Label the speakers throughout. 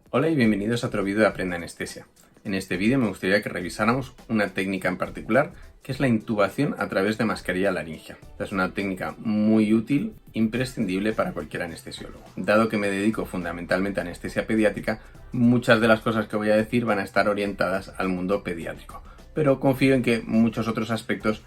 Speaker 1: Hola y bienvenidos a otro vídeo de Aprende Anestesia. En este vídeo me gustaría que revisáramos una técnica en particular, que es la intubación a través de mascarilla laringea. Es una técnica muy útil, imprescindible para cualquier anestesiólogo. Dado que me dedico fundamentalmente a anestesia pediátrica, muchas de las cosas que voy a decir van a estar orientadas al mundo pediátrico, pero confío en que muchos otros aspectos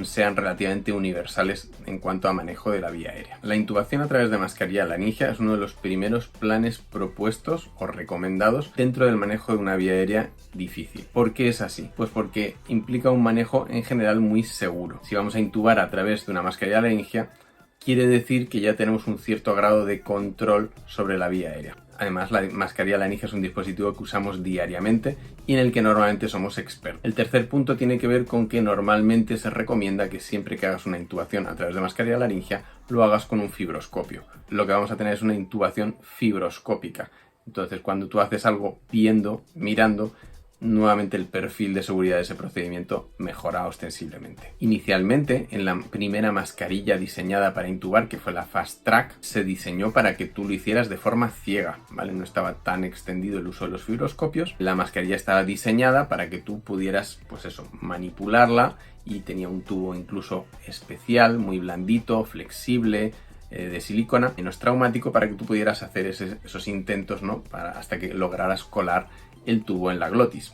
Speaker 1: sean relativamente universales en cuanto a manejo de la vía aérea. La intubación a través de mascarilla laringea es uno de los primeros planes propuestos o recomendados dentro del manejo de una vía aérea difícil. ¿Por qué es así? Pues porque implica un manejo en general muy seguro. Si vamos a intubar a través de una mascarilla laringea, quiere decir que ya tenemos un cierto grado de control sobre la vía aérea. Además, la mascarilla laringea es un dispositivo que usamos diariamente y en el que normalmente somos expertos. El tercer punto tiene que ver con que normalmente se recomienda que siempre que hagas una intubación a través de mascarilla laringea, lo hagas con un fibroscopio. Lo que vamos a tener es una intubación fibroscópica. Entonces, cuando tú haces algo viendo, mirando, nuevamente el perfil de seguridad de ese procedimiento mejora ostensiblemente. Inicialmente, en la primera mascarilla diseñada para intubar, que fue la Fast Track, se diseñó para que tú lo hicieras de forma ciega, ¿vale? No estaba tan extendido el uso de los fibroscopios. La mascarilla estaba diseñada para que tú pudieras, pues eso, manipularla, y tenía un tubo incluso especial, muy blandito, flexible, de silicona, menos traumático, para que tú pudieras hacer esos intentos, ¿no? Hasta que lograras colar el tubo en la glotis.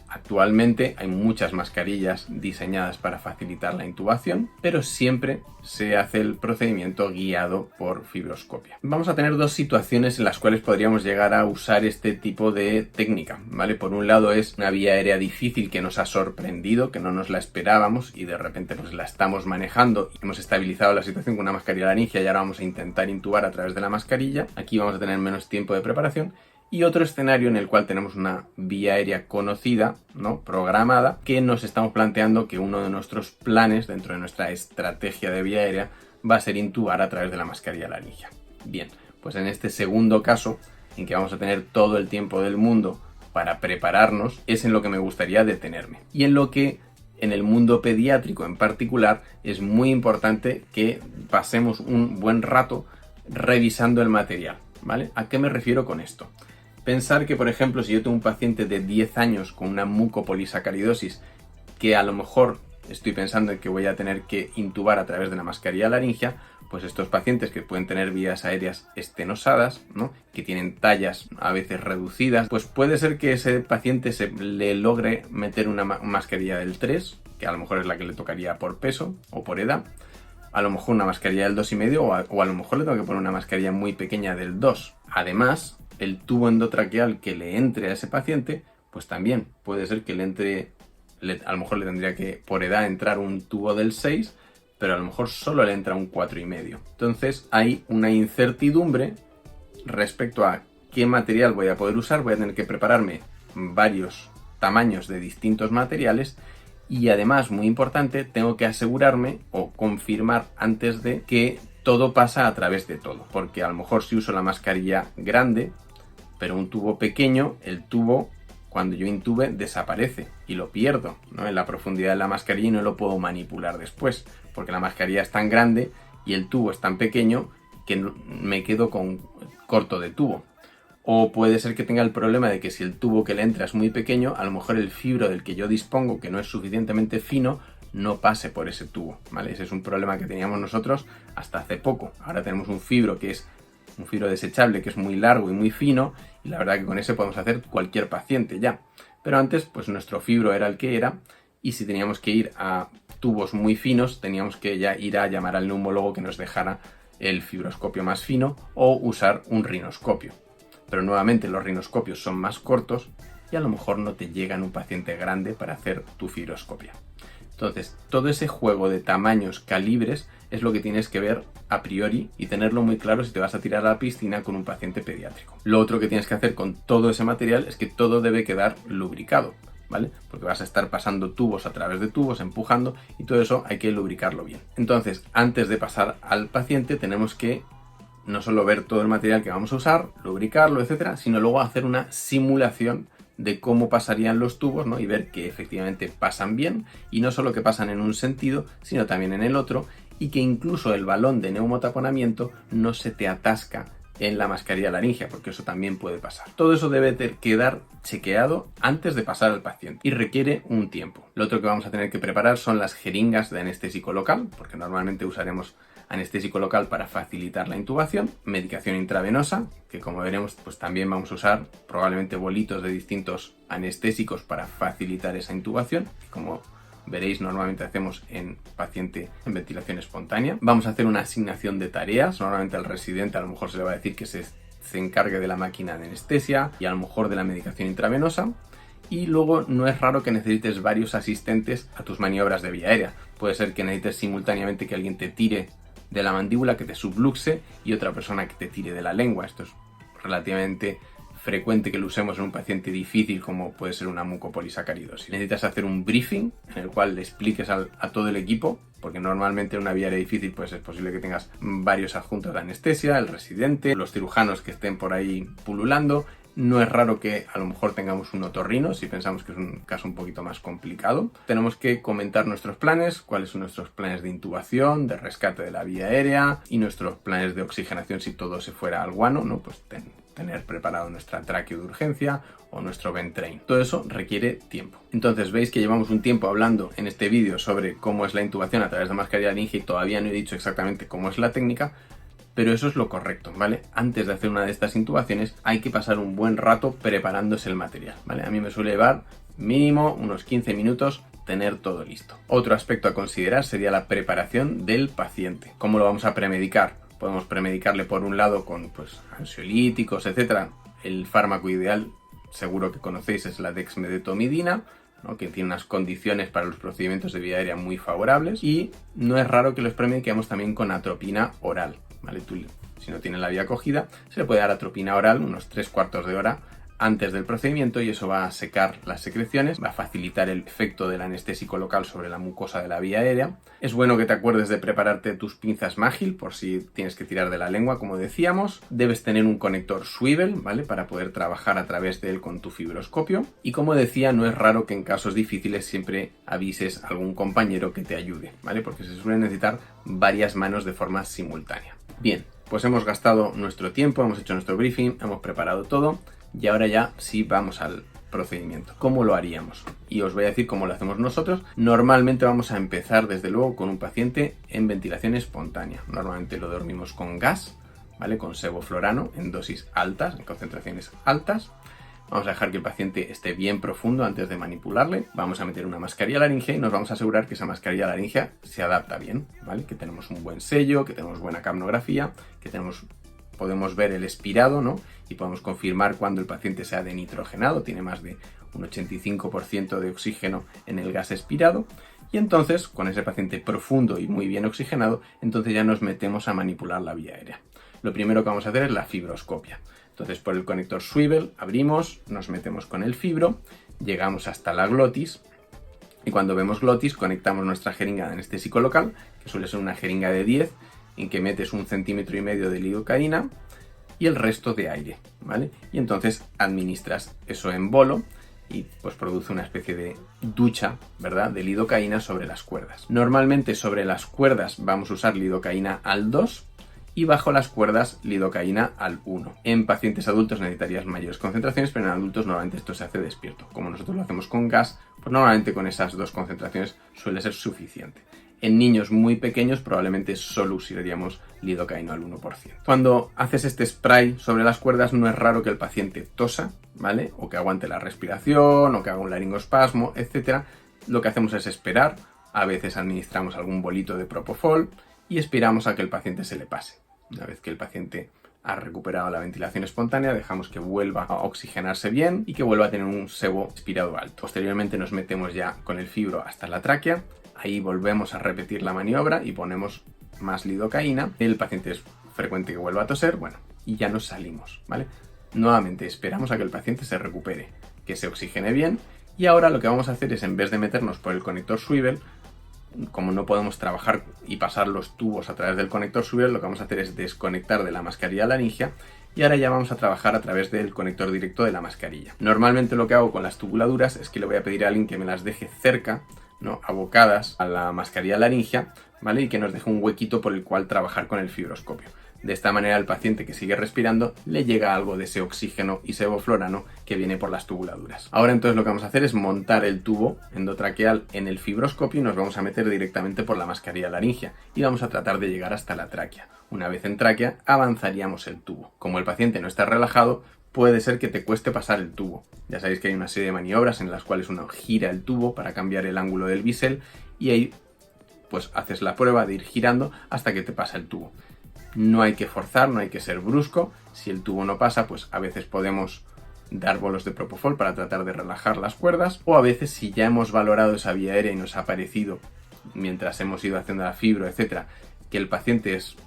Speaker 1: Actualmente hay muchas mascarillas diseñadas para facilitar la intubación, pero siempre se hace el procedimiento guiado por fibroscopia. Vamos a tener dos situaciones en las cuales podríamos llegar a usar este tipo de técnica, ¿vale? Por un lado es una vía aérea difícil que nos ha sorprendido, que no nos la esperábamos y de repente pues la estamos manejando y hemos estabilizado la situación con una mascarilla laringea y ahora vamos a intentar intubar a través de la mascarilla. Aquí vamos a tener menos tiempo de preparación. Y otro escenario en el cual tenemos una vía aérea conocida, ¿no? Programada, que nos estamos planteando que uno de nuestros planes dentro de nuestra estrategia de vía aérea va a ser intubar a través de la mascarilla laringea. Bien, pues en este segundo caso, en que vamos a tener todo el tiempo del mundo para prepararnos, es en lo que me gustaría detenerme. Y en lo que en el mundo pediátrico en particular es muy importante que pasemos un buen rato revisando el material, ¿vale? ¿A qué me refiero con esto? Pensar que, por ejemplo, si yo tengo un paciente de 10 años con una mucopolisacaridosis, que a lo mejor estoy pensando en que voy a tener que intubar a través de la mascarilla laringea, pues estos pacientes que pueden tener vías aéreas estenosadas, ¿no? Que tienen tallas a veces reducidas, pues puede ser que ese paciente se le logre meter una mascarilla del 3, que a lo mejor es la que le tocaría por peso o por edad, a lo mejor una mascarilla del 2,5 o a lo mejor le tengo que poner una mascarilla muy pequeña del 2. Además, el tubo endotraqueal que le entre a ese paciente, pues también puede ser que le entre, a lo mejor le tendría que por edad entrar un tubo del 6, pero a lo mejor solo le entra un 4,5. Entonces hay una incertidumbre respecto a qué material voy a poder usar. Voy a tener que prepararme varios tamaños de distintos materiales. Y además, muy importante, tengo que asegurarme o confirmar antes de que todo pasa a través de todo. Porque a lo mejor si uso la mascarilla grande, pero un tubo pequeño, el tubo, cuando yo intube, desaparece y lo pierdo, ¿no? En la profundidad de la mascarilla y no lo puedo manipular después. Porque la mascarilla es tan grande y el tubo es tan pequeño que me quedo con corto de tubo. O puede ser que tenga el problema de que si el tubo que le entra es muy pequeño, a lo mejor el fibro del que yo dispongo, que no es suficientemente fino, no pase por ese tubo, ¿vale? Ese es un problema que teníamos nosotros hasta hace poco. Ahora tenemos un fibro que es un fibro desechable, que es muy largo y muy fino, y la verdad que con ese podemos hacer cualquier paciente ya. Pero antes, pues nuestro fibro era el que era, y si teníamos que ir a tubos muy finos, teníamos que ya ir a llamar al neumólogo que nos dejara el fibroscopio más fino o usar un rinoscopio. Pero nuevamente los rinoscopios son más cortos y a lo mejor no te llega en un paciente grande para hacer tu fibroscopia. Entonces, todo ese juego de tamaños, calibres, es lo que tienes que ver a priori y tenerlo muy claro si te vas a tirar a la piscina con un paciente pediátrico. Lo otro que tienes que hacer con todo ese material es que todo debe quedar lubricado, ¿vale? Porque vas a estar pasando tubos a través de tubos, empujando, y todo eso hay que lubricarlo bien. Entonces, antes de pasar al paciente, tenemos que no solo ver todo el material que vamos a usar, lubricarlo, etcétera, sino luego hacer una simulación de cómo pasarían los tubos, ¿no? Y ver que efectivamente pasan bien, y no solo que pasan en un sentido, sino también en el otro, y que incluso el balón de neumotaponamiento no se te atasca en la mascarilla laringea, porque eso también puede pasar. Todo eso debe quedar chequeado antes de pasar al paciente y requiere un tiempo. Lo otro que vamos a tener que preparar son las jeringas de anestésico local, porque normalmente usaremos anestésico local para facilitar la intubación, medicación intravenosa, que como veremos pues también vamos a usar probablemente bolitos de distintos anestésicos para facilitar esa intubación, como veréis normalmente hacemos en paciente en ventilación espontánea. Vamos a hacer una asignación de tareas, normalmente al residente a lo mejor se le va a decir que se encargue de la máquina de anestesia y a lo mejor de la medicación intravenosa. Y luego no es raro que necesites varios asistentes a tus maniobras de vía aérea. Puede ser que necesites simultáneamente que alguien te tire de la mandíbula, que te subluxe, y otra persona que te tire de la lengua. Esto es relativamente frecuente que lo usemos en un paciente difícil como puede ser una mucopolisacaridosis. Necesitas hacer un briefing en el cual le expliques a todo el equipo, porque normalmente en una vía aérea difícil pues es posible que tengas varios adjuntos de anestesia, el residente, los cirujanos que estén por ahí pululando. No es raro que a lo mejor tengamos un otorrino si pensamos que es un caso un poquito más complicado. Tenemos que comentar nuestros planes, cuáles son nuestros planes de intubación, de rescate de la vía aérea y nuestros planes de oxigenación si todo se fuera al guano, ¿no? Pues tener preparado nuestra tráqueo de urgencia o nuestro vent train. Todo eso requiere tiempo. Entonces veis que llevamos un tiempo hablando en este vídeo sobre cómo es la intubación a través de mascarilla laringea y todavía no he dicho exactamente cómo es la técnica. Pero eso es lo correcto, ¿vale? Antes de hacer una de estas intubaciones hay que pasar un buen rato preparándose el material, ¿vale? A mí me suele llevar mínimo unos 15 minutos tener todo listo. Otro aspecto a considerar sería la preparación del paciente. ¿Cómo lo vamos a premedicar? Podemos premedicarle por un lado con ansiolíticos, etc. El fármaco ideal, seguro que conocéis, es la dexmedetomidina, ¿no? Que tiene unas condiciones para los procedimientos de vía aérea muy favorables, y no es raro que los premediquemos también con atropina oral, ¿vale? Si no tiene la vía cogida, se le puede dar atropina oral unos 3/4 de hora antes del procedimiento y eso va a secar las secreciones, va a facilitar el efecto del anestésico local sobre la mucosa de la vía aérea. Es bueno que te acuerdes de prepararte tus pinzas Magil por si tienes que tirar de la lengua, como decíamos. Debes tener un conector swivel, ¿vale? Para poder trabajar a través de él con tu fibroscopio. Y como decía, no es raro que en casos difíciles siempre avises a algún compañero que te ayude, ¿vale? Porque se suele necesitar varias manos de forma simultánea. Bien, pues hemos gastado nuestro tiempo, hemos hecho nuestro briefing, hemos preparado todo. Y ahora ya sí vamos al procedimiento. ¿Cómo lo haríamos? Y os voy a decir cómo lo hacemos nosotros. Normalmente vamos a empezar desde luego con un paciente en ventilación espontánea. Normalmente lo dormimos con gas, ¿vale? Con sevoflurano en dosis altas, en concentraciones altas. Vamos a dejar que el paciente esté bien profundo antes de manipularle. Vamos a meter una mascarilla laringea y nos vamos a asegurar que esa mascarilla laringea se adapta bien, ¿vale? Que tenemos un buen sello, que tenemos buena capnografía, que podemos ver el expirado, ¿no? Y podemos confirmar cuando el paciente se ha denitrogenado, tiene más de un 85% de oxígeno en el gas expirado. Y entonces, con ese paciente profundo y muy bien oxigenado, entonces ya nos metemos a manipular la vía aérea. Lo primero que vamos a hacer es la fibroscopia. Entonces, por el conector swivel abrimos, nos metemos con el fibro, llegamos hasta la glotis y cuando vemos glotis conectamos nuestra jeringa de anestésico local, que suele ser una jeringa de 10, en que metes 1,5 centímetros de lidocaína y el resto de aire, ¿vale? Y entonces administras eso en bolo y pues produce una especie de ducha, ¿verdad?, de lidocaína sobre las cuerdas. Normalmente sobre las cuerdas vamos a usar lidocaína al 2 y bajo las cuerdas lidocaína al 1. En pacientes adultos necesitarías mayores concentraciones, pero en adultos normalmente esto se hace despierto. Como nosotros lo hacemos con gas, pues normalmente con esas 2 concentraciones suele ser suficiente. En niños muy pequeños probablemente solo usaríamos lidocaína al 1%. Cuando haces este spray sobre las cuerdas no es raro que el paciente tosa, ¿vale? O que aguante la respiración, o que haga un laringoespasmo, etc. Lo que hacemos es esperar, a veces administramos algún bolito de propofol y esperamos a que el paciente se le pase. Una vez que el paciente ha recuperado la ventilación espontánea, dejamos que vuelva a oxigenarse bien y que vuelva a tener un sebo expirado alto. Posteriormente nos metemos ya con el fibro hasta la tráquea. Ahí volvemos a repetir la maniobra y ponemos más lidocaína. El paciente es frecuente que vuelva a toser, bueno, y ya nos salimos, ¿vale? Nuevamente esperamos a que el paciente se recupere, que se oxigene bien, y ahora lo que vamos a hacer es, en vez de meternos por el conector swivel, como no podemos trabajar y pasar los tubos a través del conector swivel, lo que vamos a hacer es desconectar de la mascarilla laringea y ahora ya vamos a trabajar a través del conector directo de la mascarilla. Normalmente lo que hago con las tubuladuras es que le voy a pedir a alguien que me las deje cerca, ¿no?, abocadas a la mascarilla laringea, ¿vale? Y que nos deje un huequito por el cual trabajar con el fibroscopio. De esta manera el paciente que sigue respirando le llega algo de ese oxígeno y sevoflurano que viene por las tubuladuras. Ahora entonces lo que vamos a hacer es montar el tubo endotraqueal en el fibroscopio y nos vamos a meter directamente por la mascarilla laringea y vamos a tratar de llegar hasta la tráquea. Una vez en tráquea avanzaríamos el tubo. Como el paciente no está relajado, puede ser que te cueste pasar el tubo. Ya sabéis que hay una serie de maniobras en las cuales uno gira el tubo para cambiar el ángulo del bisel y ahí pues haces la prueba de ir girando hasta que te pasa el tubo. No hay que forzar, no hay que ser brusco. Si el tubo no pasa, pues a veces podemos dar bolos de propofol para tratar de relajar las cuerdas, o a veces si ya hemos valorado esa vía aérea y nos ha parecido, mientras hemos ido haciendo la fibro, etcétera, que el paciente es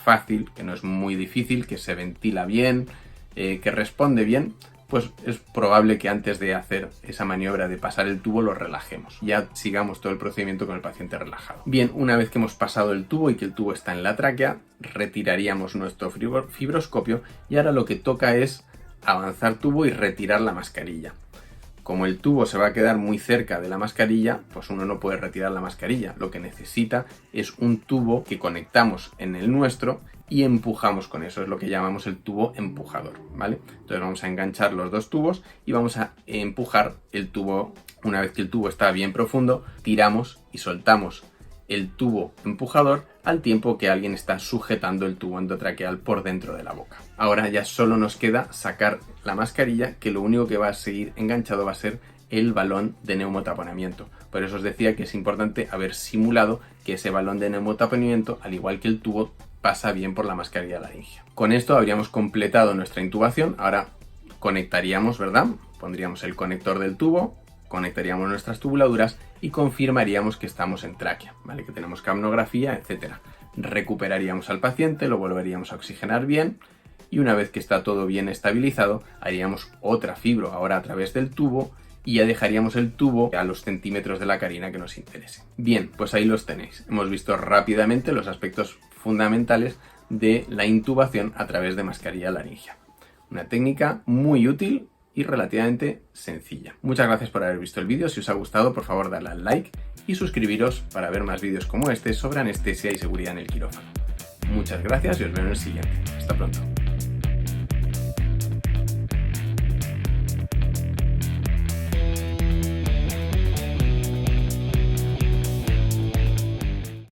Speaker 1: fácil, que no es muy difícil, que se ventila bien, que responde bien, pues es probable que antes de hacer esa maniobra de pasar el tubo lo relajemos. Ya sigamos todo el procedimiento con el paciente relajado. Bien, una vez que hemos pasado el tubo y que el tubo está en la tráquea, retiraríamos nuestro fibroscopio y ahora lo que toca es avanzar tubo y retirar la mascarilla. Como el tubo se va a quedar muy cerca de la mascarilla, pues uno no puede retirar la mascarilla. Lo que necesita es un tubo que conectamos en el nuestro y empujamos con eso. Es lo que llamamos el tubo empujador, ¿vale? Entonces vamos a enganchar los dos tubos y vamos a empujar el tubo. Una vez que el tubo está bien profundo, tiramos y soltamos el tubo empujador al tiempo que alguien está sujetando el tubo endotraqueal por dentro de la boca. Ahora ya solo nos queda sacar la mascarilla, que lo único que va a seguir enganchado va a ser el balón de neumotaponamiento. Por eso os decía que es importante haber simulado que ese balón de neumotaponamiento, al igual que el tubo, pasa bien por la mascarilla laringea. Con esto habríamos completado nuestra intubación. Ahora conectaríamos, ¿verdad? Pondríamos el conector del tubo, conectaríamos nuestras tubuladuras y confirmaríamos que estamos en tráquea, ¿vale? Que tenemos capnografía, etcétera. Recuperaríamos al paciente, lo volveríamos a oxigenar bien y una vez que está todo bien estabilizado, haríamos otra fibro ahora a través del tubo y ya dejaríamos el tubo a los centímetros de la carina que nos interese. Bien, pues ahí los tenéis. Hemos visto rápidamente los aspectos fundamentales de la intubación a través de mascarilla laringea. Una técnica muy útil y relativamente sencilla. Muchas gracias por haber visto el vídeo. Si os ha gustado, por favor, darle al like y suscribiros para ver más vídeos como este sobre anestesia y seguridad en el quirófano. Muchas gracias y os veo en el siguiente. Hasta pronto.